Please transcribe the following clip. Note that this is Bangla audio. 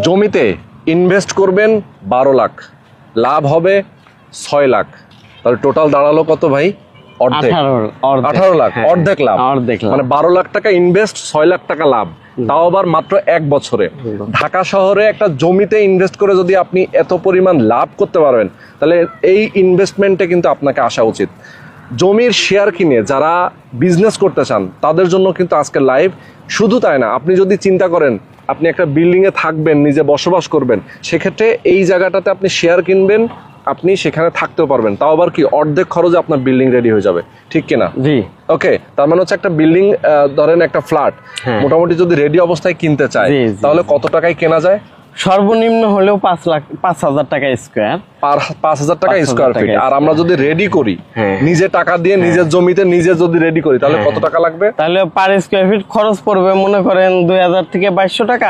জমিতে ইনভেস্ট করবেন 12 লাখ, লাভ হবে 6 লাখ, তাহলে টোটাল দাঁড়ালো কত ভাই? অর্ধেক। 18 লাখ, অর্ধেক লাভ। মানে 12 লাখ টাকা ইনভেস্ট, 6 লাখ টাকা লাভ, তাও আবার মাত্র 1 বছরে। ঢাকা শহরে একটা জমিতে ইনভেস্ট করে যদি আপনি এত পরিমাণ লাভ করতে পারবেন, তাহলে এই ইনভেস্টমেন্টে কিন্তু আপনাকে আসা উচিত। জমির শেয়ার কিনে যারা বিজনেস করতে চান তাদের জন্য কিন্তু আজকে লাইভ। শুধু তাই না, আপনি যদি চিন্তা করেন আপনি একটা বিল্ডিংয়ে থাকবেন, নিজে বসবাস করবেন, সেক্ষেত্রে এই জায়গাটাতে আপনি শেয়ার কিনবেন, আপনি সেখানে থাকতেও পারবেন, তাও আবার কি অর্ধেক খরচে আপনার বিল্ডিং রেডি হয়ে যাবে, ঠিক কিনা? জি। ওকে, তার মানে হচ্ছে একটা বিল্ডিং, ধরেন একটা ফ্ল্যাট মোটামুটি যদি রেডি অবস্থায় কিনতে চায়, তাহলে কত টাকায় কেনা যায়? সর্বনিম্ন হলেও 5,000 টাকা স্কোয়ার, 5,000 টাকা স্কোয়ার ফিট। আর আমরা যদি রেডি করি নিজে টাকা দিয়ে, নিজের জমিতে নিজে যদি রেডি করি, তাহলে কত টাকা লাগবে? তাহলে পার স্কোয়ার ফিট খরচ পড়বে মনে করেন 2,000 থেকে 2,200 টাকা।